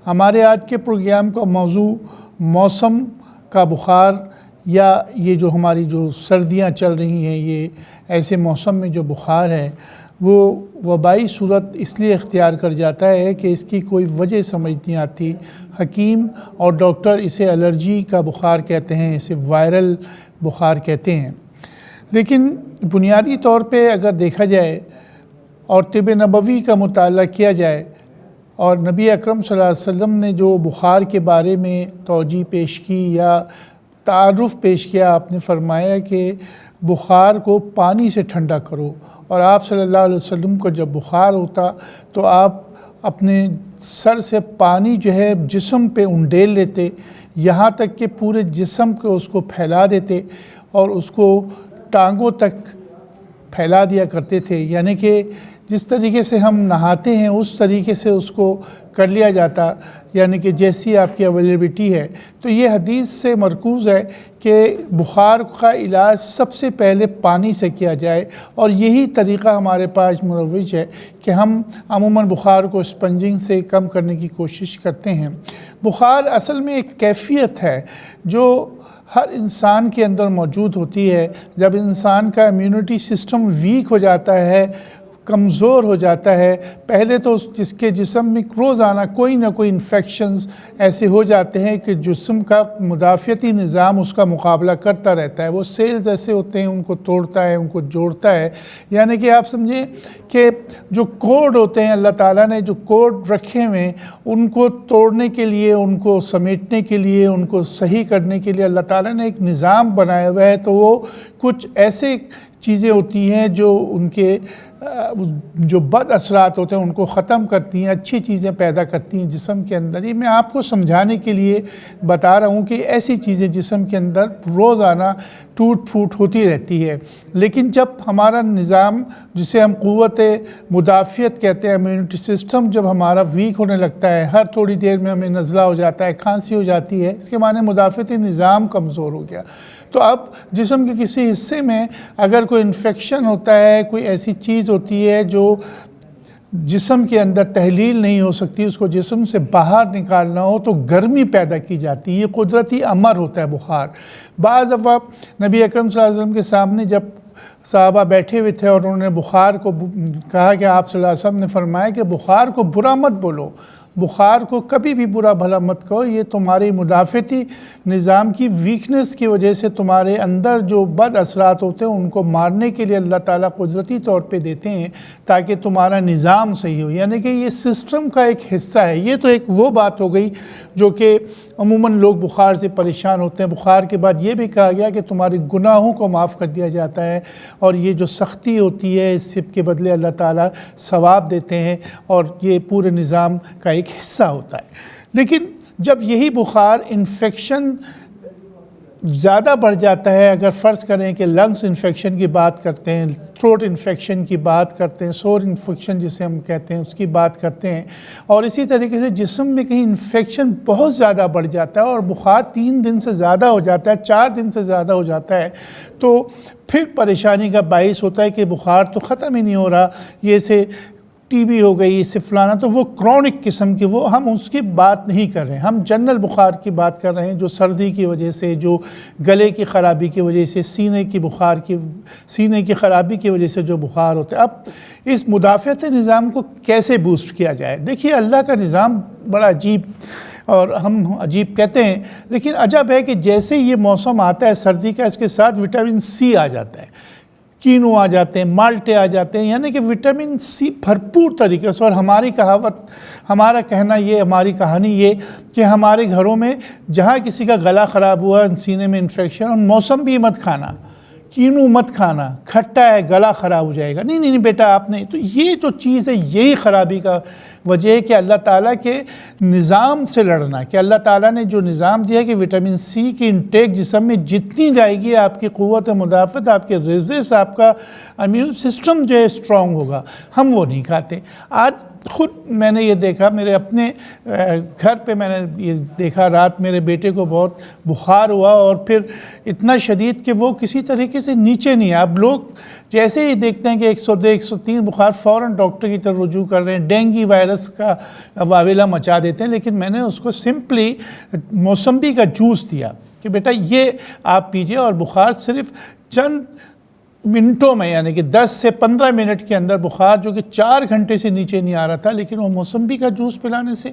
ہمارے آج کے پروگرام کا موضوع موسم کا بخار یا یہ جو ہماری جو سردیاں چل رہی ہیں، یہ ایسے موسم میں جو بخار ہے وہ وبائی صورت اس لیے اختیار کر جاتا ہے کہ اس کی کوئی وجہ سمجھ نہیں آتی۔ حکیم اور ڈاکٹر اسے الرجی کا بخار کہتے ہیں، اسے وائرل بخار کہتے ہیں۔ لیکن بنیادی طور پہ اگر دیکھا جائے اور طب نبوی کا مطالعہ کیا جائے اور نبی اکرم صلی اللہ علیہ وسلم نے جو بخار کے بارے میں توجیہ پیش کی یا تعارف پیش کیا، آپ نے فرمایا کہ بخار کو پانی سے ٹھنڈا کرو، اور آپ صلی اللہ علیہ وسلم کو جب بخار ہوتا تو آپ اپنے سر سے پانی جو ہے جسم پہ انڈیل لیتے، یہاں تک کہ پورے جسم کو اس کو پھیلا دیتے اور اس کو ٹانگوں تک پھیلا دیا کرتے تھے، یعنی کہ جس طریقے سے ہم نہاتے ہیں اس طریقے سے اس کو کر لیا جاتا، یعنی کہ جیسی آپ کی اویلیبلٹی ہے۔ تو یہ حدیث سے مرکوز ہے کہ بخار کا علاج سب سے پہلے پانی سے کیا جائے، اور یہی طریقہ ہمارے پاس مروج ہے کہ ہم عموماً بخار کو اسپنجنگ سے کم کرنے کی کوشش کرتے ہیں۔ بخار اصل میں ایک کیفیت ہے جو ہر انسان کے اندر موجود ہوتی ہے۔ جب انسان کا امیونٹی سسٹم ویک ہو جاتا ہے، کمزور ہو جاتا ہے، پہلے تو جس کے جسم میں روزانہ کوئی نہ کوئی انفیکشنز ایسے ہو جاتے ہیں کہ جسم کا مدافعتی نظام اس کا مقابلہ کرتا رہتا ہے۔ وہ سیلز ایسے ہوتے ہیں، ان کو توڑتا ہے، ان کو جوڑتا ہے، یعنی کہ آپ سمجھیں کہ جو کوڈ ہوتے ہیں اللہ تعالیٰ نے جو کوڈ رکھے ہوئے، ان کو توڑنے کے لیے، ان کو سمیٹنے کے لیے، ان کو صحیح کرنے کے لیے اللہ تعالیٰ نے ایک نظام بنایا ہوا ہے۔ تو وہ کچھ ایسے چیزیں ہوتی ہیں جو ان کے جو بد اثرات ہوتے ہیں ان کو ختم کرتی ہیں، اچھی چیزیں پیدا کرتی ہیں جسم کے اندر۔ یہ میں آپ کو سمجھانے کے لیے بتا رہا ہوں کہ ایسی چیزیں جسم کے اندر روزانہ ٹوٹ پھوٹ ہوتی رہتی ہے۔ لیکن جب ہمارا نظام، جسے ہم قوت مدافعت کہتے ہیں، امیونٹی سسٹم جب ہمارا ویک ہونے لگتا ہے، ہر تھوڑی دیر میں ہمیں نزلہ ہو جاتا ہے، کھانسی ہو جاتی ہے، اس کے معنی مدافعتی نظام کمزور ہو گیا۔ تو اب جسم کے کسی حصے میں اگر کوئی انفیکشن ہوتا ہے، کوئی ایسی چیز ہوتی ہے جو جسم کے اندر تحلیل نہیں ہو سکتی، اس کو جسم سے باہر نکالنا ہو تو گرمی پیدا کی جاتی ہے۔ یہ قدرتی امر ہوتا ہے بخار۔ بعض دفعہ نبی اکرم صلی اللہ علیہ وسلم کے سامنے جب صحابہ بیٹھے ہوئے تھے اور انہوں نے بخار کو کہا کہ آپ صلی اللہ علیہ وسلم نے فرمایا کہ بخار کو برا مت بولو، بخار کو کبھی بھی برا بھلا مت کہو، یہ تمہاری مدافعتی نظام کی ویکنس کی وجہ سے تمہارے اندر جو بد اثرات ہوتے ہیں ان کو مارنے کے لیے اللہ تعالیٰ قدرتی طور پہ دیتے ہیں تاکہ تمہارا نظام صحیح ہو، یعنی کہ یہ سسٹم کا ایک حصہ ہے۔ یہ تو ایک وہ بات ہو گئی جو کہ عموماً لوگ بخار سے پریشان ہوتے ہیں۔ بخار کے بعد یہ بھی کہا گیا کہ تمہارے گناہوں کو معاف کر دیا جاتا ہے، اور یہ جو سختی ہوتی ہے اس سب کے بدلے اللہ تعالیٰ ثواب دیتے ہیں، اور یہ پورے نظام کا ایک حصہ ہوتا ہے۔ لیکن جب یہی بخار انفیکشن زیادہ بڑھ جاتا ہے، اگر فرض کریں کہ لنگس انفیکشن کی بات کرتے ہیں، تھروٹ انفیکشن کی بات کرتے ہیں، سور انفیکشن جسے ہم کہتے ہیں اس کی بات کرتے ہیں، اور اسی طریقے سے جسم میں کہیں انفیکشن بہت زیادہ بڑھ جاتا ہے اور بخار 3 دن سے زیادہ ہو جاتا ہے، 4 دن سے زیادہ ہو جاتا ہے، تو پھر پریشانی کا باعث ہوتا ہے کہ بخار تو ختم ہی نہیں ہو رہا، یہ سے ٹی بی ہو گئی، اس سے فلانا، تو وہ کرونک قسم کی، وہ ہم اس کی بات نہیں کر رہے ہیں، ہم جنرل بخار کی بات کر رہے ہیں جو سردی کی وجہ سے، جو گلے کی خرابی کی وجہ سے، سینے کی خرابی کی وجہ سے جو بخار ہوتا ہے۔ اب اس مدافعتی نظام کو کیسے بوسٹ کیا جائے؟ دیکھیے اللہ کا نظام بڑا عجیب، اور ہم عجیب کہتے ہیں، لیکن عجب ہے کہ جیسے یہ موسم آتا ہے سردی کا، اس کے ساتھ وٹامن سی آ جاتا ہے، کینو آ جاتے ہیں، مالٹے آ جاتے ہیں، یعنی کہ وٹامن سی بھرپور طریقے سے۔ اور ہماری ہمارا کہنا یہ، ہماری کہانی یہ کہ ہمارے گھروں میں جہاں کسی کا گلا خراب ہوا، سینے میں انفیکشن، اور موسم بھی مت کھانا، کینو مت کھانا، کھٹا ہے گلا خراب ہو جائے گا، نہیں بیٹا آپ نے، تو یہ جو چیز ہے یہی خرابی کا وجہ ہے کہ اللہ تعالیٰ کے نظام سے لڑنا، کہ اللہ تعالیٰ نے جو نظام دیا کہ وٹامن سی کی انٹیک جسم میں جتنی جائے گی آپ کی قوت مدافعت، آپ کے ریزس، آپ کا امیون سسٹم جو ہے اسٹرانگ ہوگا، ہم وہ نہیں کھاتے۔ آج خود میں نے یہ دیکھا، میرے اپنے گھر پہ میں نے یہ دیکھا، رات میرے بیٹے کو بہت بخار ہوا اور پھر اتنا شدید کہ وہ کسی طریقے سے نیچے نہیں آیا۔ اب لوگ جیسے ہی دیکھتے ہیں کہ 102 103 بخار، فوراً ڈاکٹر کی طرف رجوع کر رہے ہیں، ڈینگی وائرس کا واویلا مچا دیتے ہیں۔ لیکن میں نے اس کو سمپلی موسمبی کا جوس دیا کہ بیٹا یہ آپ پیجئے، اور بخار صرف چند منٹوں میں، یعنی کہ 10 سے 15 منٹ کے اندر بخار، جو کہ 4 گھنٹے سے نیچے نہیں آ رہا تھا، لیکن وہ موسمبی کا جوس پلانے سے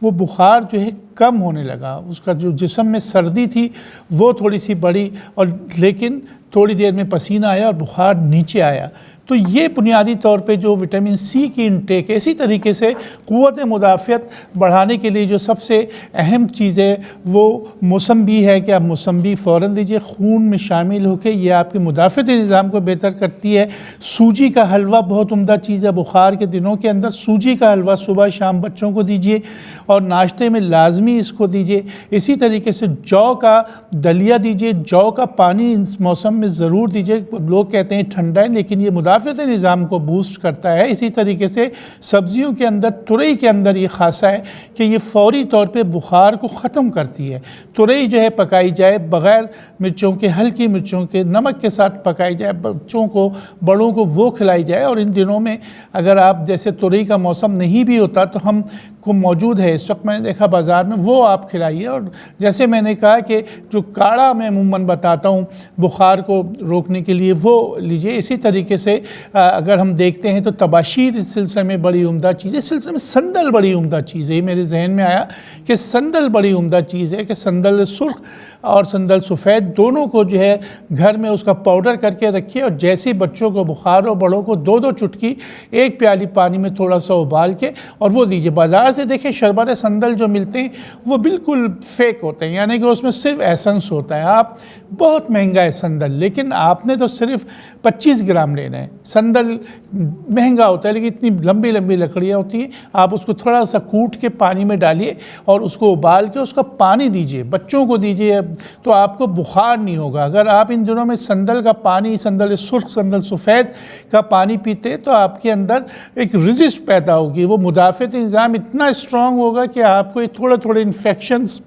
وہ بخار جو ہے کم ہونے لگا۔ اس کا جو جسم میں سردی تھی وہ تھوڑی سی بڑھی، اور لیکن تھوڑی دیر میں پسینہ آیا اور بخار نیچے آیا۔ تو یہ بنیادی طور پہ جو وٹامن سی کی انٹیک ہے، اسی طریقے سے قوت مدافعت بڑھانے کے لیے جو سب سے اہم چیز ہے وہ موسمبی ہے کہ آپ موسمبی فوراً دیجیے، خون میں شامل ہو کے یہ آپ کے مدافعتی نظام کو بہتر کرتی ہے۔ سوجی کا حلوہ بہت عمدہ چیز ہے، بخار کے دنوں کے اندر سوجی کا حلوہ صبح شام بچوں کو دیجیے، اور ناشتے میں لازمی اس کو دیجیے۔ اسی طریقے سے جو کا دلیا دیجیے، جو کا پانی اس موسم میں ضرور دیجیے۔ لوگ کہتے ہیں ٹھنڈا ہے، لیکن یہ مدافعتی نظام کو بوسٹ کرتا ہے۔ اسی طریقے سے سبزیوں کے اندر، ترئی کے اندر یہ خاصہ ہے کہ یہ فوری طور پہ بخار کو ختم کرتی ہے۔ ترئی جو ہے پکائی جائے بغیر مرچوں کے، ہلکی مرچوں کے، نمک کے ساتھ پکائی جائے، بچوں کو، بڑوں کو وہ کھلائی جائے۔ اور ان دنوں میں اگر آپ جیسے ترئی کا موسم نہیں بھی ہوتا تو ہم کو موجود ہے اس وقت، میں نے دیکھا بازار میں، وہ آپ کھلائیے۔ اور جیسے میں نے کہا کہ جو کاڑھا میں عموماً بتاتا ہوں بخار کو روکنے کے لیے وہ لیجئے۔ اسی طریقے سے اگر ہم دیکھتے ہیں تو تباشیر اس سلسلے میں بڑی عمدہ چیز ہے۔ اس سلسلے میں سندل بڑی عمدہ چیز ہے۔ یہ میرے ذہن میں آیا کہ سندل بڑی عمدہ چیز ہے، کہ سندل سرخ اور سندل سفید دونوں کو جو ہے گھر میں اس کا پاؤڈر کر کے رکھیے، اور جیسے ہی بچوں کو بخار ہو، بڑوں کو 2 چٹکی 1 پیالی پانی میں تھوڑا سا ابال کے اور وہ دیجیے۔ بازار سے دیکھیں شربت سندل جو ملتے ہیں وہ بالکل فیک ہوتے ہیں، یعنی کہ اس میں صرف ایسنس ہوتا ہے۔ آپ بہت مہنگا ہے سندل، لیکن آپ نے تو صرف 25 گرام لینا ہے۔ سندل مہنگا ہوتا ہے لیکن اتنی لمبی لمبی لکڑیاں ہوتی ہیں، آپ اس کو تھوڑا سا کوٹ کے پانی میں ڈالیے اور اس کو ابال کے اس کا پانی دیجیے، بچوں کو دیجیے، تو آپ کو بخار نہیں ہوگا۔ اگر آپ ان دنوں میں سندل کا پانی، سندل سرخ، سندل سفید کا پانی پیتے تو آپ کے اندر ایک رزسٹ پیدا ہوگی، وہ مدافعتی نظام اتنا اسٹرانگ ہوگا کہ آپ کو یہ تھوڑے انفیکشنز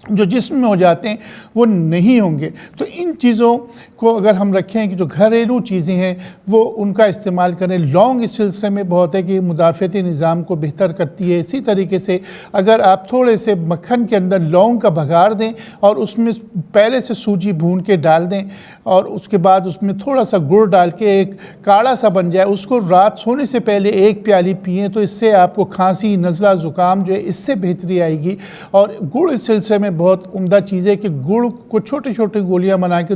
جو جسم میں ہو جاتے ہیں وہ نہیں ہوں گے۔ تو ان چیزوں کو اگر ہم رکھیں کہ جو گھریلو چیزیں ہیں وہ ان کا استعمال کریں۔ لونگ اس سلسلے میں بہت ہے کہ مدافعتی نظام کو بہتر کرتی ہے۔ اسی طریقے سے اگر آپ تھوڑے سے مکھن کے اندر لونگ کا بھگار دیں اور اس میں پہلے سے سوجی بھون کے ڈال دیں، اور اس کے بعد اس میں تھوڑا سا گڑ ڈال کے ایک کاڑھا سا بن جائے، اس کو رات سونے سے پہلے 1 پیالی پئیں تو اس سے آپ کو کھانسی، نزلہ، زکام جو ہے اس سے بہتری آئے گی۔ اور گڑ اس سلسلے میں بہت عمدہ چیز ہے کہ گڑ کو چھوٹے چھوٹے گولیاں بنا کے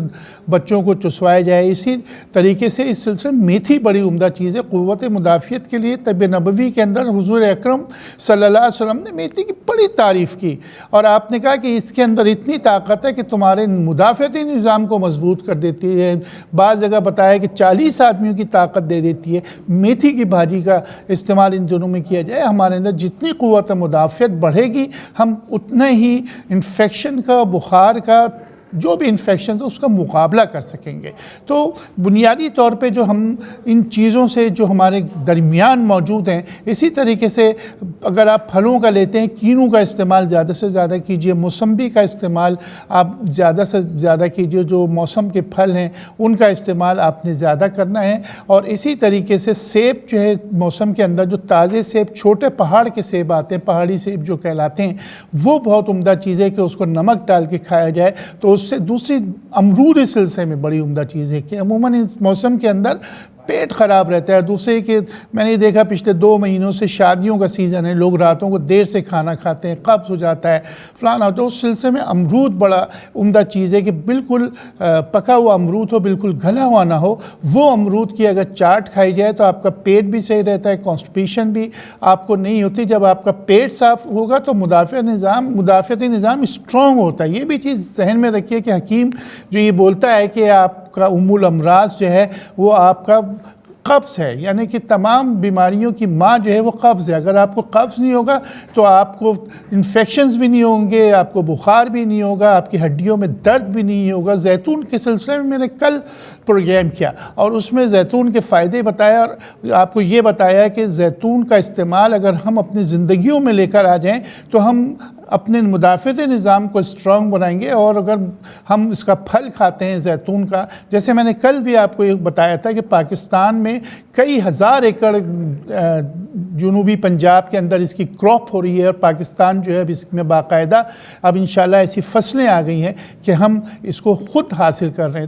بچوں کو چسوایا جائے۔ اسی طریقے سے اس سلسلے میں میتھی بڑی عمدہ چیز ہے قوت مدافعت کے لیے۔ طب نبوی کے اندر حضور اکرم صلی اللہ علیہ وسلم نے میتھی کی بڑی تعریف کی، اور آپ نے کہا کہ اس کے اندر اتنی طاقت ہے کہ تمہارے مدافعتی نظام کو مضبوط کر دیتی ہے۔ بعض جگہ بتایا کہ 40 آدمیوں کی طاقت دے دیتی ہے۔ میتھی کی بھاجی کا استعمال ان دنوں میں کیا جائے، ہمارے اندر جتنی قوت مدافعت بڑھے گی ہم اتنا ہی انفیکشن کا، بخار کا، جو بھی انفیکشن ہے اس کا مقابلہ کر سکیں گے۔ تو بنیادی طور پہ جو ہم ان چیزوں سے جو ہمارے درمیان موجود ہیں، اسی طریقے سے اگر آپ پھلوں کا لیتے ہیں، کینو کا استعمال زیادہ سے زیادہ کیجیے، موسمبی کا استعمال آپ زیادہ سے زیادہ کیجیے، جو موسم کے پھل ہیں ان کا استعمال آپ نے زیادہ کرنا ہے۔ اور اسی طریقے سے سیب جو ہے موسم کے اندر، جو تازے سیب، چھوٹے پہاڑ کے سیب آتے ہیں، پہاڑی سیب جو کہلاتے ہیں، وہ بہت عمدہ چیز ہے کہ اس کو نمک ڈال کے کھایا جائے۔ تو اس سے دوسری امرود اس سلسلے میں بڑی عمدہ چیز ہے کہ عموماً اس موسم کے اندر پیٹ خراب رہتا ہے۔ دوسرے کہ میں نے دیکھا پچھلے 2 مہینوں سے شادیوں کا سیزن ہے، لوگ راتوں کو دیر سے کھانا کھاتے ہیں، قبض ہو جاتا ہے، فلانا۔ تو اس سلسلے میں امرود بڑا عمدہ چیز ہے کہ بالکل پکا ہوا امرود ہو، بالکل گلا ہوا نہ ہو، وہ امرود کی اگر چاٹ کھائی جائے تو آپ کا پیٹ بھی صحیح رہتا ہے، کانسٹیپیشن بھی آپ کو نہیں ہوتی۔ جب آپ کا پیٹ صاف ہوگا تو مدافعتی نظام اسٹرانگ ہوتا ہے۔ یہ بھی چیز ذہن میں رکھیے کہ حکیم جو یہ بولتا ہے کہ آپ کا ام الامراض جو ہے وہ آپ کا قبض ہے، یعنی کہ تمام بیماریوں کی ماں جو ہے وہ قبض ہے۔ اگر آپ کو قبض نہیں ہوگا تو آپ کو انفیکشنز بھی نہیں ہوں گے، آپ کو بخار بھی نہیں ہوگا، آپ کی ہڈیوں میں درد بھی نہیں ہوگا۔ زیتون کے سلسلے میں نے کل پروگرام کیا اور اس میں زیتون کے فائدے بتایا اور آپ کو یہ بتایا کہ زیتون کا استعمال اگر ہم اپنی زندگیوں میں لے کر آ جائیں تو ہم اپنے مدافعتی نظام کو اسٹرانگ بنائیں گے۔ اور اگر ہم اس کا پھل کھاتے ہیں زیتون کا، جیسے میں نے کل بھی آپ کو یہ بتایا تھا کہ پاکستان میں کئی ہزار ایکڑ جنوبی پنجاب کے اندر اس کی کراپ ہو رہی ہے، اور پاکستان جو ہے اب اس میں باقاعدہ اب انشاءاللہ ایسی فصلیں آ گئی ہیں کہ ہم اس کو خود حاصل کر رہے ہیں۔ تو